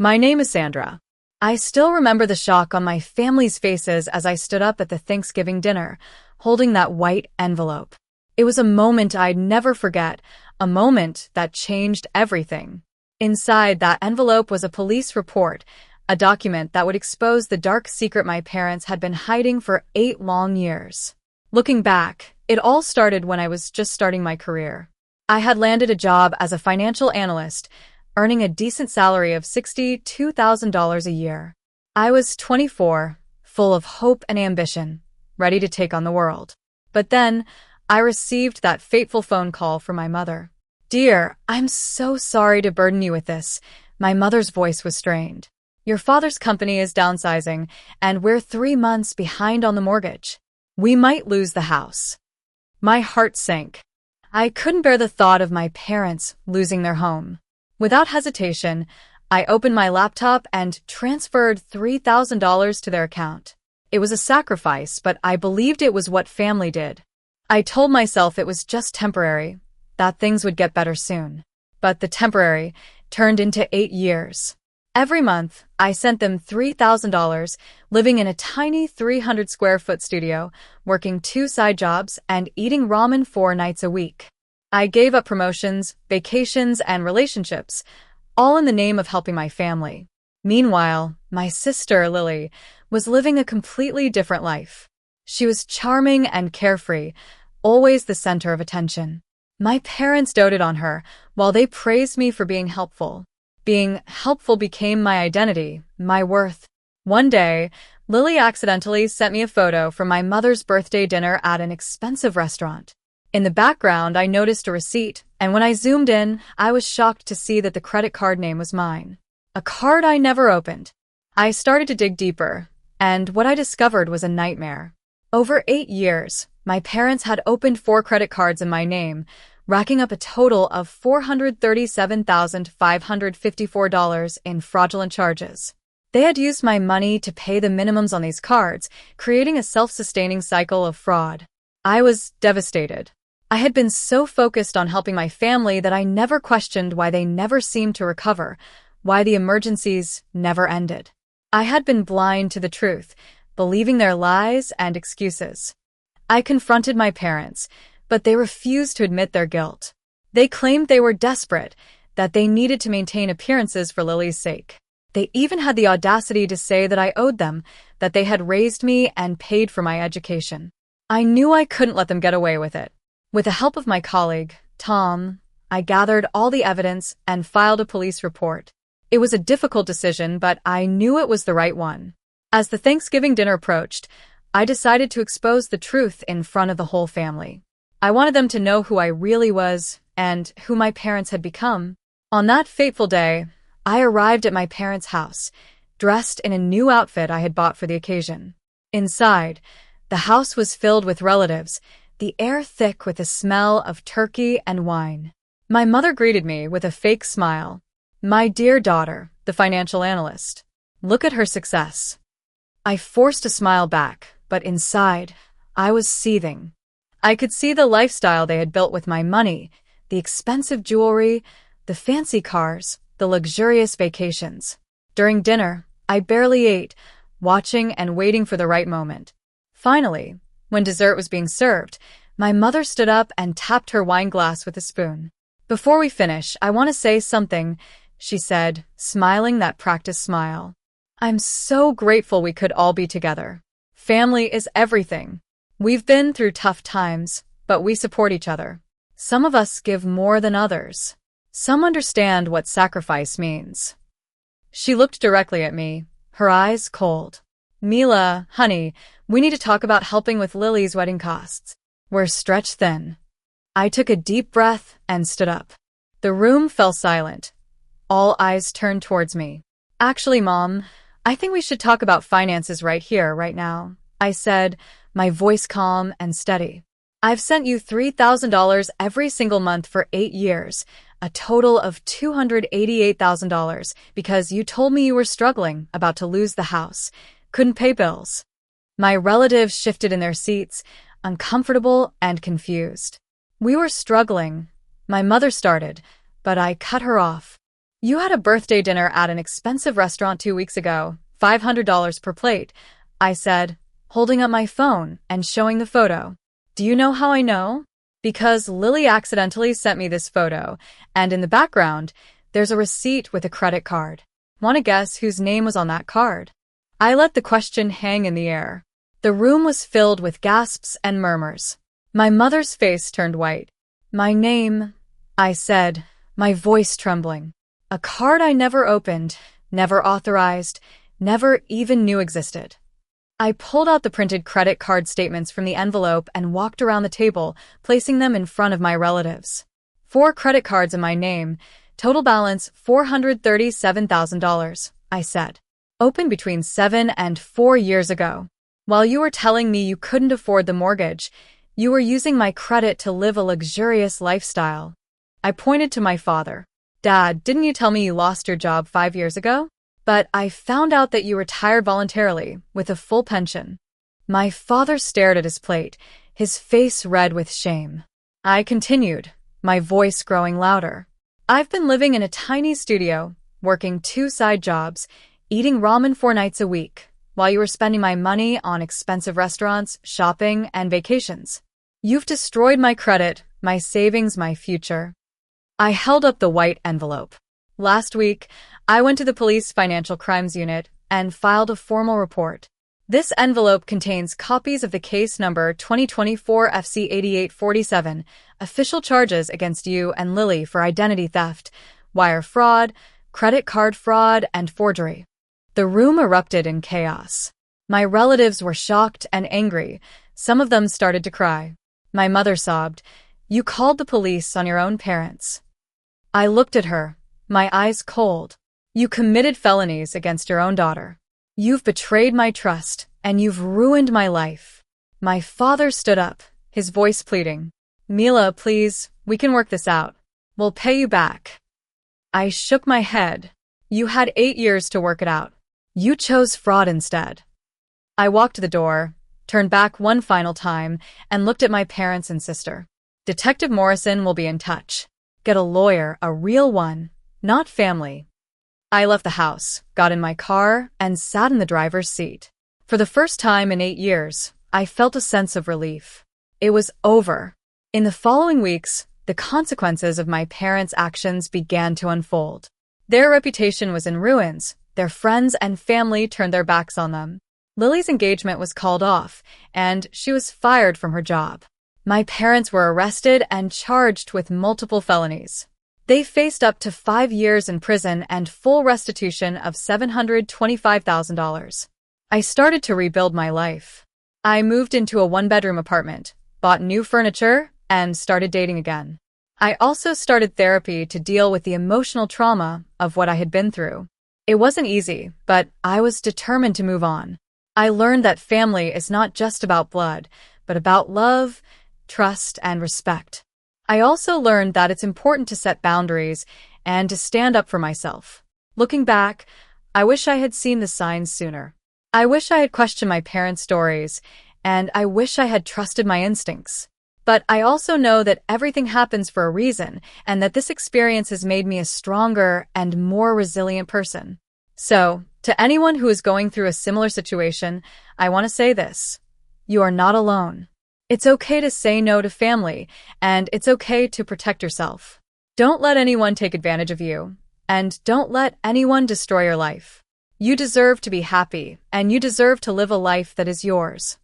My name is Sandra. I still remember the shock on my family's faces as I stood up at the Thanksgiving dinner, holding that white envelope. It was a moment I'd never forget, a moment that changed everything. Inside that envelope was a police report, a document that would expose the dark secret my parents had been hiding for 8 long years. Looking back, it all started when I was just starting my career. I had landed a job as a financial analyst, earning a decent salary of $62,000 a year. I was 24, full of hope and ambition, ready to take on the world. But then, I received that fateful phone call from my mother. "Dear, I'm so sorry to burden you with this." My mother's voice was strained. "Your father's company is downsizing, and we're 3 months behind on the mortgage. We might lose the house." My heart sank. I couldn't bear the thought of my parents losing their home. Without hesitation, I opened my laptop and transferred $3,000 to their account. It was a sacrifice, but I believed it was what family did. I told myself it was just temporary, that things would get better soon. But the temporary turned into 8 years. Every month, I sent them $3,000, living in a tiny 300-square-foot studio, working 2 side jobs, and eating ramen 4 nights a week. I gave up promotions, vacations, and relationships, all in the name of helping my family. Meanwhile, my sister, Lily, was living a completely different life. She was charming and carefree, always the center of attention. My parents doted on her, while they praised me for being helpful. Being helpful became my identity, my worth. One day, Lily accidentally sent me a photo from my mother's birthday dinner at an expensive restaurant. In the background, I noticed a receipt, and when I zoomed in, I was shocked to see that the credit card name was mine. A card I never opened. I started to dig deeper, and what I discovered was a nightmare. Over 8 years, my parents had opened 4 credit cards in my name, racking up a total of $437,554 in fraudulent charges. They had used my money to pay the minimums on these cards, creating a self-sustaining cycle of fraud. I was devastated. I had been so focused on helping my family that I never questioned why they never seemed to recover, why the emergencies never ended. I had been blind to the truth, believing their lies and excuses. I confronted my parents, but they refused to admit their guilt. They claimed they were desperate, that they needed to maintain appearances for Lily's sake. They even had the audacity to say that I owed them, that they had raised me and paid for my education. I knew I couldn't let them get away with it. With the help of my colleague, Tom, I gathered all the evidence and filed a police report. It was a difficult decision, but I knew it was the right one. As the Thanksgiving dinner approached, I decided to expose the truth in front of the whole family. I wanted them to know who I really was and who my parents had become. On that fateful day, I arrived at my parents' house, dressed in a new outfit I had bought for the occasion. Inside, the house was filled with relatives, the air thick with the smell of turkey and wine. My mother greeted me with a fake smile. "My dear daughter, the financial analyst. Look at her success." I forced a smile back, but inside, I was seething. I could see the lifestyle they had built with my money, the expensive jewelry, the fancy cars, the luxurious vacations. During dinner, I barely ate, watching and waiting for the right moment. Finally, when dessert was being served, my mother stood up and tapped her wine glass with a spoon. "Before we finish, I want to say something," she said, smiling that practiced smile. "I'm so grateful we could all be together. Family is everything. We've been through tough times, but we support each other. Some of us give more than others. Some understand what sacrifice means." She looked directly at me, her eyes cold. "Mila, honey, we need to talk about helping with Lily's wedding costs. We're stretched thin." I took a deep breath and stood up. The room fell silent. All eyes turned towards me. "Actually, Mom, I think we should talk about finances right here, right now," I said, my voice calm and steady. "I've sent you $3,000 every single month for 8 years, a total of $288,000, because you told me you were struggling, about to lose the house, couldn't pay bills." My relatives shifted in their seats, uncomfortable and confused. "We were struggling," my mother started, but I cut her off. You had a birthday dinner at an expensive restaurant 2 weeks ago, $500 per plate, I said, holding up my phone and showing the photo. Do you know how I know? Because Lily accidentally sent me this photo, and in the background, there's a receipt with a credit card. Want to guess whose name was on that card? I let the question hang in the air. The room was filled with gasps and murmurs. My mother's face turned white. My name, I said, my voice trembling. A card I never opened, never authorized, never even knew existed. I pulled out the printed credit card statements from the envelope and walked around the table, placing them in front of my relatives. 4 credit cards in my name, total balance $437,000, I said. Opened between 7 and 4 years ago. While you were telling me you couldn't afford the mortgage, you were using my credit to live a luxurious lifestyle. I pointed to my father. Dad, didn't you tell me you lost your job 5 years ago? But I found out that you retired voluntarily, with a full pension. My father stared at his plate, his face red with shame. I continued, my voice growing louder. I've been living in a tiny studio, working 2 side jobs, eating ramen 4 nights a week, while you were spending my money on expensive restaurants, shopping, and vacations. You've destroyed my credit, my savings, my future. I held up the white envelope. Last week, I went to the police financial crimes unit and filed a formal report. This envelope contains copies of the case number 2024 FC 8847, official charges against you and Lily for identity theft, wire fraud, credit card fraud, and forgery. The room erupted in chaos. My relatives were shocked and angry. Some of them started to cry. My mother sobbed, "You called the police on your own parents." I looked at her, my eyes cold. "You committed felonies against your own daughter. You've betrayed my trust, and you've ruined my life." My father stood up, his voice pleading. "Mila, please, we can work this out. We'll pay you back." I shook my head. "You had 8 years to work it out. You chose fraud instead." I walked to the door, turned back one final time, and looked at my parents and sister. "Detective Morrison will be in touch. Get a lawyer, a real one, not family." I left the house, got in my car, and sat in the driver's seat. For the first time in 8 years, I felt a sense of relief. It was over. In the following weeks, the consequences of my parents' actions began to unfold. Their reputation was in ruins. Their friends and family turned their backs on them. Lily's engagement was called off, and she was fired from her job. My parents were arrested and charged with multiple felonies. They faced up to 5 years in prison and full restitution of $725,000. I started to rebuild my life. I moved into a 1-bedroom apartment, bought new furniture, and started dating again. I also started therapy to deal with the emotional trauma of what I had been through. It wasn't easy, but I was determined to move on. I learned that family is not just about blood, but about love, trust, and respect. I also learned that it's important to set boundaries and to stand up for myself. Looking back, I wish I had seen the signs sooner. I wish I had questioned my parents' stories, and I wish I had trusted my instincts. But I also know that everything happens for a reason, and that this experience has made me a stronger and more resilient person. So, to anyone who is going through a similar situation, I want to say this: you are not alone. It's okay to say no to family, and it's okay to protect yourself. Don't let anyone take advantage of you, and don't let anyone destroy your life. You deserve to be happy, and you deserve to live a life that is yours.